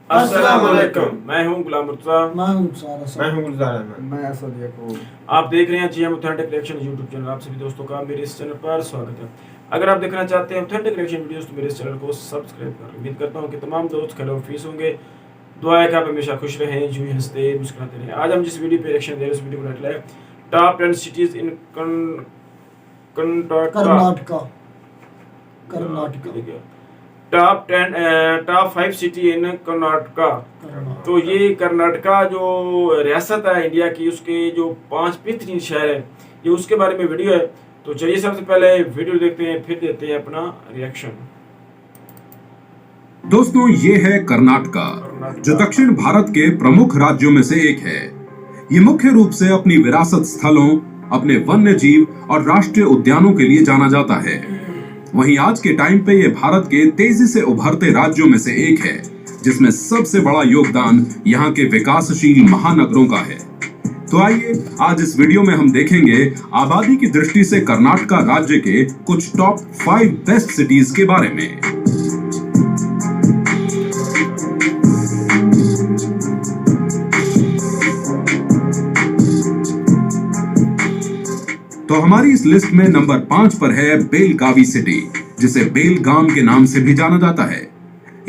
अस्सलाम वालेकुम। मैं हूं गुलाम मुर्तज़ा। मैं हूं गुलजार अहमद। मैं असद याकूब। आप देख रहे हैं GM authentic reaction YouTube channel. आप सभी दोस्तों का मेरे इस चैनल पर स्वागत है। अगर आप देखना चाहते हैं ऑथेंटिक रिएक्शन वीडियोस तो मेरे इस चैनल को सब्सक्राइब करें। उम्मीद करता हूं कि तमाम दोस्त खैर वफीस होंगे। दुआ है कि आप हमेशा खुश रहें, यूं ही हंसते मुस्कुराते रहें। आज हम जिस वीडियो पे रिएक्शन दे रहे हैं उस वीडियो का टाइटल है top 10 cities in Karnataka. Top 5 city in Karnataka. तो ये कर्नाटका जो रियासत है इंडिया की, उसके जो 5 बेहतरीन शहर है, ये उसके बारे में वीडियो है। तो चलिए सबसे पहले वीडियो देखते हैं, फिर देते हैं अपना रिएक्शन। दोस्तों, ये है कर्नाटका, जो दक्षिण भारत के प्रमुख राज्यों में से एक है। ये मुख्य रूप से अपनी विरासत स्थलों, अपने वन्य जीव और राष्ट्रीय उद्यानों के लिए जाना जाता है। वहीं आज के टाइम पे ये भारत के तेजी से उभरते राज्यों में से एक है, जिसमें सबसे बड़ा योगदान यहाँ के विकासशील महानगरों का है। तो आइए आज इस वीडियो में हम देखेंगे आबादी की दृष्टि से कर्नाटका राज्य के कुछ टॉप 5 बेस्ट सिटीज के बारे में। तो हमारी इस लिस्ट में नंबर 5 पर है बेलगावी सिटी, जिसे बेलगाम के नाम से भी जाना जाता है।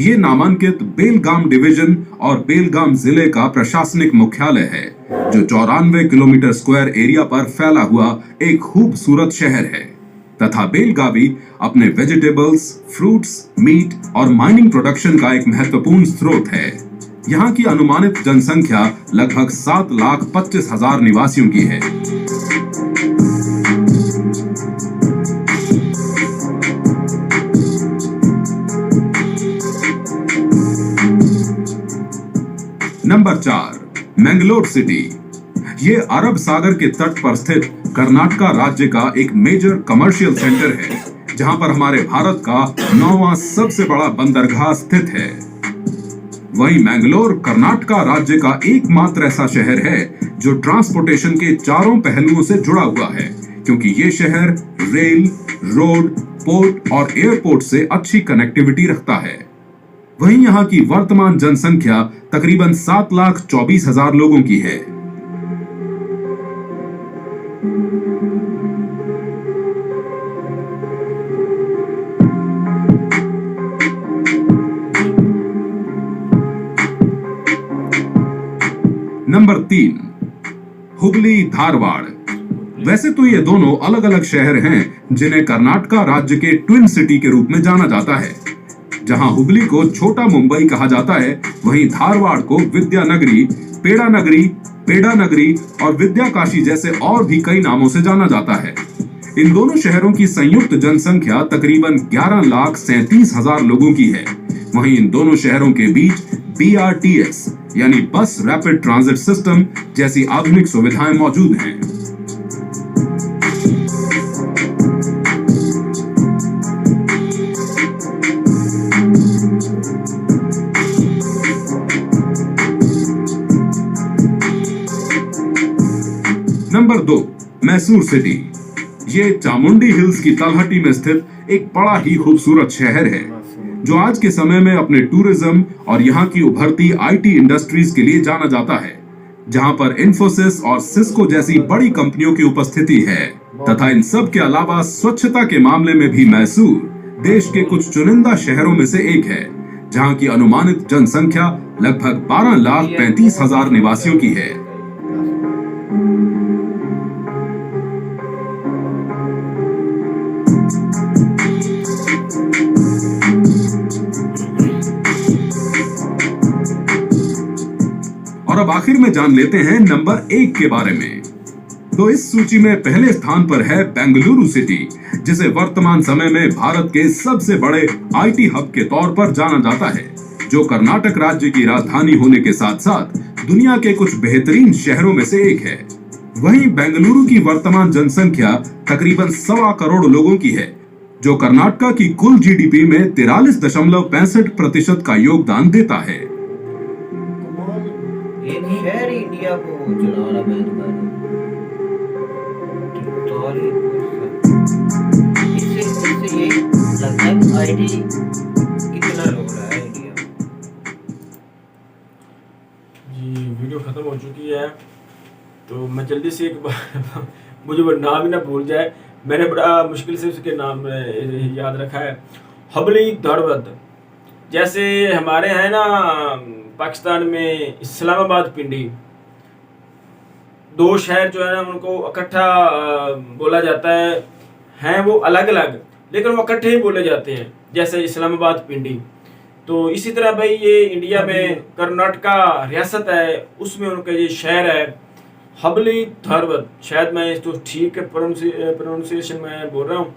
ये नामांकित बेलगाम डिवीजन और बेलगाम जिले का प्रशासनिक मुख्यालय है, जो 94 किलोमीटर स्क्वायर एरिया पर फैला हुआ एक खूबसूरत शहर है। तथा बेलगावी अपने वेजिटेबल्स, फ्रूट्स, मीट और माइनिंग प्रोडक्शन का एक महत्वपूर्ण स्रोत है। यहाँ की अनुमानित जनसंख्या लगभग 7,25,000 निवासियों की है। Number 4, Mangalore city. ये अरब सागर के तट पर स्थित कर्नाटका राज्य का एक मेजर कमर्शियल सेंटर है, जहां पर हमारे भारत का 9वां सबसे बड़ा बंदरगाह स्थित है। वहीं मैंगलोर कर्नाटका राज्य का एकमात्र ऐसा शहर है जो ट्रांसपोर्टेशन के चारों पहलुओं से जुड़ा हुआ है, क्योंकि ये शहर रेल, रोड, पोर्ट और एयरपोर्ट से अच्छी कनेक्टिविटी रखता है। वहीं यहाँ की वर्तमान जनसंख्या तकरीबन 7,24,000 लोगों की है। नंबर 3, हुबली धारवाड़। वैसे तो ये दोनों अलग अलग शहर हैं जिन्हें कर्नाटका राज्य के ट्विन सिटी के रूप में जाना जाता है। जहां हुबली को छोटा मुंबई कहा जाता है, वहीं धारवाड़ को विद्यानगरी, पेड़ा नगरी और विद्याकाशी जैसे और भी कई नामों से जाना जाता है। इन दोनों शहरों की संयुक्त जनसंख्या तकरीबन 11,37,000 लोगों की है। वहीं इन दोनों शहरों के बीच BRTS यानी बस रैपिड ट्रांजिट सिस्टम जैसी आधुनिक सुविधाएं मौजूद हैं। Number 2, Mysore city. ये चामुंडी हिल्स की तलहटी में स्थित एक बड़ा ही खूबसूरत शहर है, जो आज के समय में अपने टूरिज्म और यहाँ की उभरती IT इंडस्ट्रीज के लिए जाना जाता है, जहाँ पर इन्फोसिस और सिस्को जैसी बड़ी कंपनियों की उपस्थिति है। तथा इन सब के अलावा स्वच्छता के मामले में भी मैसूर देश के कुछ चुनिंदा शहरों में से एक है, जहाँ की अनुमानित जनसंख्या लगभग 12,35,000 निवासियों की है। और अब आखिर में जान लेते हैं नंबर 1 के बारे में। तो इस सूची में पहले स्थान पर है बेंगलुरु सिटी, जिसे वर्तमान समय में भारत के सबसे बड़े IT हब के तौर पर जाना जाता है, जो कर्नाटक राज्य की राजधानी होने के साथ साथ दुनिया के कुछ बेहतरीन शहरों में से एक है। वहीं बेंगलुरु की वर्तमान जनसंख्या तकरीबन 1.25 करोड़ लोगों की है, जो कर्नाटका की कुल GDP में 43.65% का योगदान देता है। एक शहर इंडिया को चला रहा है इससे ये लगता है आईडी कितना लो रहा है इंडिया। जल्दी से एक बार मुझे वो नाम ही ना भूल जाए, मैंने बड़ा मुश्किल से उसके नाम याद रखा है, हबली धरवद। जैसे हमारे हैं ना पाकिस्तान में इस्लामाबाद पिंडी, दो शहर जो है ना उनको इकट्ठा बोला जाता है वो अलग अलग लेकिन वो इकट्ठे ही बोले जाते हैं, जैसे इस्लामाबाद पिंडी। तो इसी तरह भाई ये इंडिया में कर्नाटका रियासत है, उसमें उनका ये शहर है हबली धरवद। शायद मैं तो ठीक है प्रोनाउंसिएशन में बोल रहा हूँ,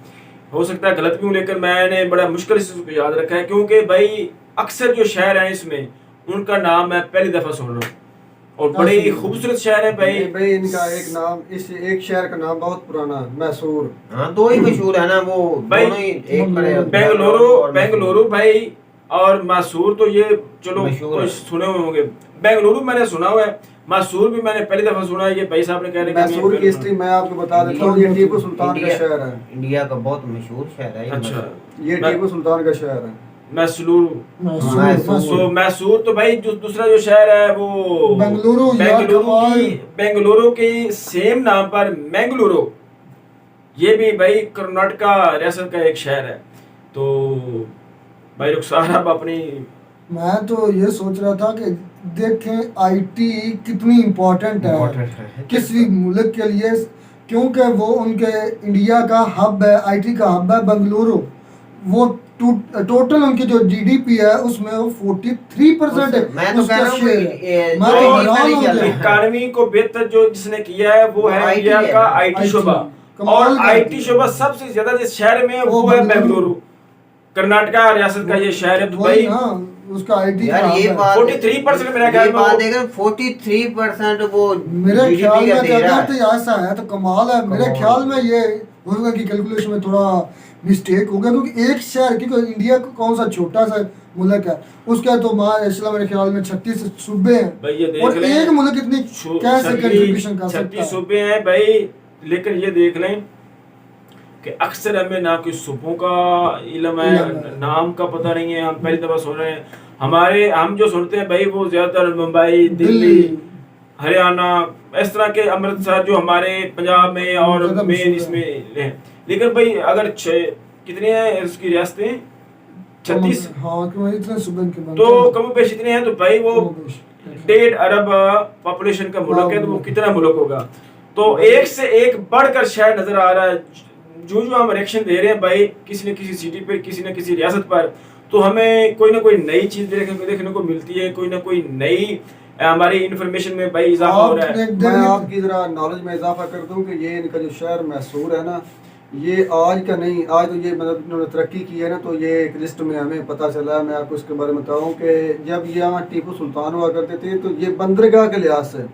हो सकता है गलत भी हूँ, लेकिन मैंने बड़ा मुश्किल से उसको याद रखा है क्योंकि भाई अक्सर जो शहर हैं इसमें उनका नाम मैं पहली दफ़ा सुन रहा हूँ और बड़े ही खूबसूरत शहर है भाई। भाई इनका एक नाम, इस एक शहर का नाम बहुत पुराना है, मैसूर। हाँ दो ही मशहूर है ना वो भाई, दोनों ही, एक पड़े बेंगलुरु भाई और मैसूर तो ये चलो मशहूर कुछ है। सुने हुए होंगे। बेंगलुरु मैंने सुना हुआ है, मैसूर भी मैंने पहली दफा सुना है। ये भाई साहब ने कह रहे मैसूर की हिस्ट्री मैं आपको बता देता हूँ, ये टीपू सुल्तान का शहर है। इंडिया का बहुत मशहूर शहर है ये। अच्छा, ये टीपू सुल्तान का शहर है मैसूर। मैसूर तो भाई जो दूसरा जो शहर है वो बेंगलुरु की सेम नाम पर मैंगलुरु, ये भी भाई कर्नाटका रियासत का एक शहर है। तो भाई रुखसार आप अपनी, मैं तो ये सोच रहा था कि देखें आईटी कितनी इम्पोर्टेंट है किसी मुल्क के लिए, क्योंकि वो उनके इंडिया का हब है, आईटी का हब है बेंगलुरु। वो टोटल उनकी जो जीडीपी है उसमें वो 43% है। मैं तो कह रहा हूँ इकानमी को बेहतर जो जिसने किया है वो है इंडिया का आईटी शोबा, और आईटी शोबा सबसे ज्यादा जिस शहर में वो है बेंगलुरु, कर्नाटका रियासत का ये शहर है। तो भाई उसका आईटी यार ये बात 43% मेरा ख्याल में, 43% वो मेरे ख्याल में अगर तो ऐसा है तो कमाल है। मेरे ख्याल में ये होगा कि कैलकुलेशन में थोड़ा मिस्टेक हो गया, क्योंकि एक शहर क्योंकि इंडिया का कौन सा छोटा सा मुल्क है, उसका तो माशाल्लाह मेरे ख्याल में 36 सूबे हैं और एक मुल्क इतनी कैसे कंट्रीब्यूशन कर सकता है। 36 सूबे हैं भाई, लेकिन ये देख लें कि अक्सर हमें ना कोई सूबों का इल्म है, नाम का पता नहीं है, हम पहली दफा सुन रहे हैं। हम जो सुनते हैं भाई वो ज्यादातर मुंबई, दिल्ली, हरियाणा, इस तरह के, अमृतसर जो हमारे पंजाब में और मेन इसमें हैं। लेकिन भाई अगर कितने हैं इसकी रियासतें, 36, तो कम पेश इतने हैं, तो भाई वो 1.5 अरब पॉपुलेशन का मुल्क है, तो वो कितना मुल्क होगा। तो एक से एक बढ़कर शहर नजर आ रहा है। जो हम रिएक्शन दे रहे हैं भाई किसी न किसी सिटी पर, किसी न किसी रियासत पर, तो हमें कोई ना कोई नई चीज देखने को मिलती है, कोई ना कोई नई हमारी इन्फॉर्मेशन में भाई इजाफा हो रहा है। मैं आपकी जरा नॉलेज में इजाफा कर दूं कि ये इनका जो शहर मैसूर है ना, ये आज का नहीं, आज तो ये मतलब इन्होंने तरक्की की है ना, तो ये एक लिस्ट में हमें पता चला है। मैं आपको इसके बारे में बताऊं कि जब यहाँ टीपू सुल्तान हुआ करते थे तो ये बंदरगाह के लिहाज से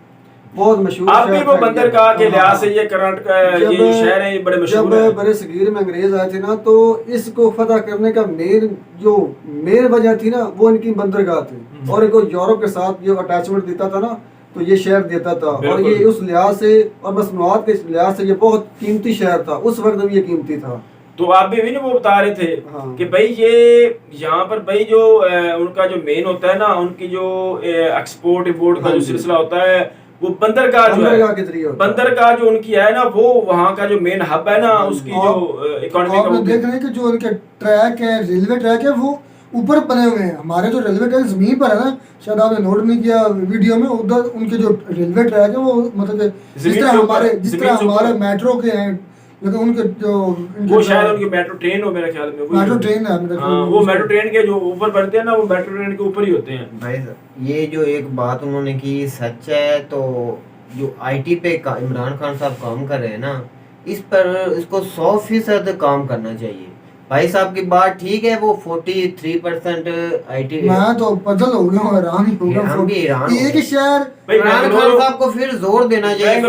बहुत मशहूर आप भी वो बंदरगाह के लिहाज से ये कर्नाटका ये जो शहर है ये बड़े मशहूर है। जब बड़े सगीर में अंग्रेज आए थे ना, तो इसको फतह करने का मेन वजह थी ना, वो इनकी बंदरगाह थी। और इनको यूरोप के साथ जो अटैचमेंट देता था ना, तो ये शहर देता था, और ये उस लिहाज से और मसनूआत के लिहाज से ये बहुत कीमती शहर था, उस वक्त भी ये कीमती था। तो आप भी वो बता रहे थे कि भाई ये यहाँ पर भाई जो उनका जो मेन होता है ना, उनकी जो एक्सपोर्ट इंपोर्ट का जो सिलसिला होता है, वो बंदरगाह के जरिए बंदरगाह जो उनकी है ना, वो वहाँ का जो मेन हब है ना, उसकी जो इकोनॉमी का, देख रहे हैं कि जो उनके ट्रैक है, रेलवे ट्रैक है, वो ऊपर बने हुए हैं। हमारे जो रेलवे ट्रैक जमीन पर है ना, शायद आपने नोट नहीं किया वीडियो में, उधर उनके जो रेलवे ट्रैक है वो मतलब जिस तरह हमारे मेट्रो के हैं, लेकिन उनके जो वो शायद उनकी मेट्रो ट्रेन हो मेरे ख्याल में, मेट्रो ट्रेन है मेरे ख्याल में, वो मेट्रो ट्रेन के जो ऊपर बढ़ते हैं ना, वो मेट्रो ट्रेन के ऊपर ही होते हैं। भाई ये जो एक बात उन्होंने की सच है। तो जो आईटी पे इमरान खान साहब काम कर रहे हैं ना, इस पर इसको 100% काम करना चाहिए। भाई साहब की बात ठीक है, वो 43% आईटी, मैं तो पजल हो गया हूं, हैरान ही हो गया। हम भी हैरान, एक शहर इमरान खान साहब को फिर जोर देना चाहिए,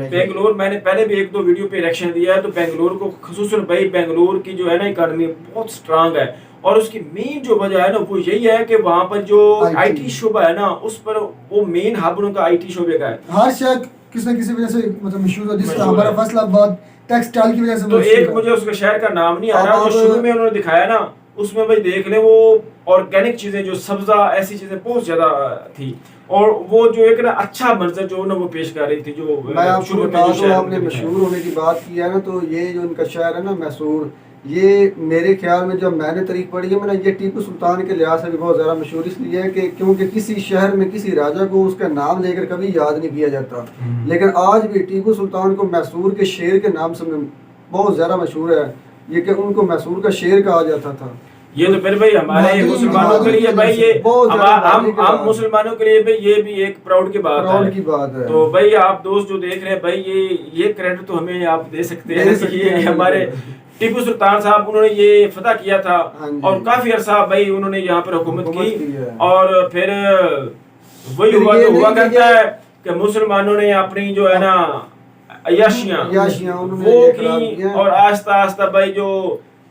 बेंगलुरु मैंने पहले भी 1-2 वीडियो पे रिएक्शन दिया है। तो बेंगलुरु को खुसूसन भाई, बेंगलुरु की जो है ना इकोनॉमी बहुत स्ट्रांग है, और उसकी मेन जो वजह है ना वो यही है कि वहाँ पर जो आईटी शोबा है ना, उस पर वो मेन हब उनका आईटी शोबे का है। हर शहर किसी न किसी वजह से मतलब मशहूर है, जिस तरह हमारा फैसलाबाद टेक्सटाइल की वजह से। तो एक मुझे उसके शहर का नाम नहीं आ रहा, जो शुरू में उन्होंने दिखाया ना, उसमें भाई देख लें वो ऑर्गेनिक चीजें, जो सब्जा ऐसी चीजें बहुत ज्यादा थी, और वो जो एक ना अच्छा मंजर जो ना वो पेश कर रही थी। जो मैं आपको शुरू में बता जो दूं, शहर आपने में मशहूर होने की बात की है ना, तो ये जो इनका शहर है ना मैसूर, ये मेरे ख्याल में जब मैंने तारीख पढ़ी है मैंने, ये टीपू सुल्तान के लिहाज से भी बहुत ज़्यादा मशहूर इसलिए है कि क्योंकि किसी शहर में किसी राजा को उसका नाम लेकर कभी याद नहीं किया जाता, लेकिन आज भी टीपू सुल्तान को मैसूर के शेर के नाम से बहुत ज़्यादा मशहूर है, ये कि उनको मैसूर का शेर कहा जाता था। ये तो फिर भाई हमारे मुसलमानों के लिए भाई ये हम मुसलमानों के लिए भाई ये भी एक प्राउड की बात है। तो भाई आप दोस्त जो देख रहे हैं भाई, ये क्रेडिट तो हमें आप दे सकते हैं कि ये हमारे टीपू सुल्तान साहब उन्होंने ये फतह किया था, और काफी अरसा भाई उन्होंने यहाँ पर हुकूमत की, और फिर वही हुआ करता है कि मुसलमानों ने अपनी जो है ना अय्याशियां वो की, और आस्ता आस्ता भाई जो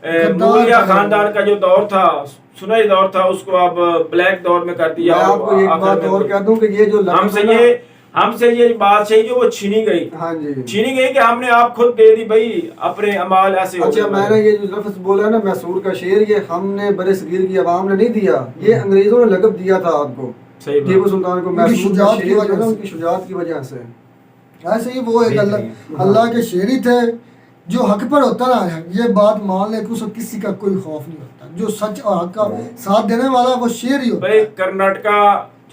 मुगलिया खानदान का जो दौर था, सुनहरी दौर था, उसको अब ब्लैक दौर में कर दिया। मैं आपको एक बात और कह दूं कि ये जो हमसे ये बात सही जो वो छीनी गई, हाँ जी छीनी गई कि हमने आप खुद दे दी भाई, अपने अमाल ऐसे। अच्छा, मैंने ये जो लफ्ज बोला है ना मैसूर का शेर, ये हमने बड़े सगीर की आवाम ने नहीं दिया, ये अंग्रेजों ने लक़ब दिया था आपको, टीपू सुल्तान को मैसूर का शेर जो है ना उनकी शुजाअत की वजह से। ऐसे ही वो एक अल्लाह के शेर ही थे, जो हक पर होता ना, ये बात मान ले कि उसको किसी का कोई खौफ नहीं होता, जो सच और हक का साथ देने वाला वो शेर ही होता भाई। है।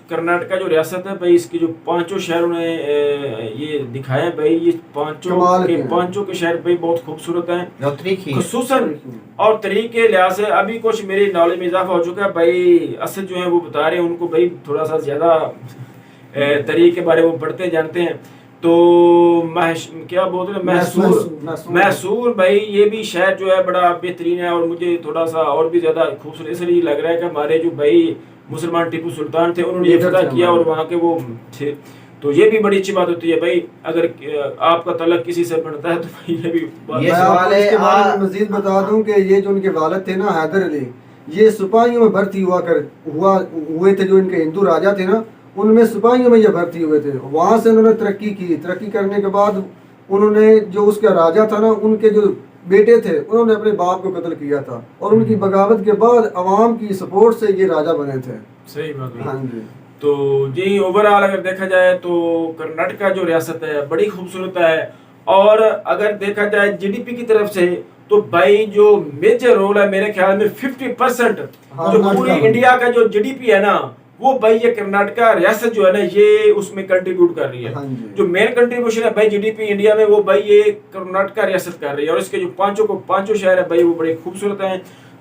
कर्नाटका जो रियासत है भाई, इसकी जो 5 शहरों ने ये दिखाया भाई, ये 5 के शहर भाई बहुत खूबसूरत हैं, खुसूसन और तरीके लिहाज से। अभी कुछ मेरी नॉलेज में इजाफा हो चुका है भाई, असद जो है वो बता रहे हैं उनको भाई थोड़ा सा ज्यादा तरीके के बारे में वो पढ़ते जानते हैं। तो क्या बोलते हैं मैसूर भाई, ये भी शहर जो है बड़ा बेहतरीन है, और मुझे थोड़ा सा और भी ज्यादा खूबसूरत इसलिए लग रहा है कि हमारे जो भाई मुसलमान टीपू सुल्तान थे उन्होंने ये फतह किया और वहाँ के वो थे, तो ये भी बड़ी अच्छी बात होती है भाई। अगर आपका तलक किसी से बनता है तो भाई ये भी मजीद बता दूं कि ये जो उनके वालिद थे ना हैदर अली, ये सिपाहियों में भर्ती हुए थे, जो इनके हिंदू राजा थे ना उनमें सिपाहियों में ये भर्ती हुए थे, वहाँ से उन्होंने तरक्की की, तरक्की करने के बाद उन्होंने जो उसका राजा था ना, उनके जो बेटे थे उन्होंने अपने बाप को कत्ल किया था, और उनकी बगावत के बाद अवाम की सपोर्ट से ये राजा बने थे। सही बात है। हाँ जी। तो जी ओवरऑल अगर देखा जाए तो कर्नाटका जो रियासत है बड़ी खूबसूरत है, और अगर देखा जाए जीडीपी की तरफ से तो भाई जो मेजर रोल है मेरे ख्याल में 50% जो पूरी इंडिया का जो जीडीपी है ना, वो भाई ये कर्नाटका रियासत जो है ना ये उसमें कंट्रीब्यूट कर रही है। जो मेन कंट्रीब्यूशन है भाई जीडीपी इंडिया में, वो भाई ये कर्नाटका रियासत कर रही है, और इसके जो 5 शहर है भाई वो बड़े खूबसूरत हैं।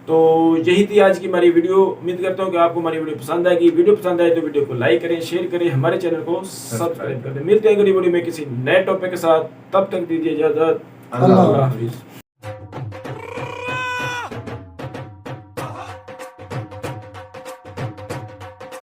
तो यही थी आज की हमारी वीडियो। उम्मीद करता हूँ कि आपको हमारी वीडियो पसंद आएगी। वीडियो पसंद आए तो वीडियो को लाइक करें, शेयर करें, हमारे चैनल को सब्सक्राइब करें। मिलते हैं अगली वीडियो में किसी नए टॉपिक के साथ, तब तक दीजिए इजाजत। अल्लाह हाफिज़।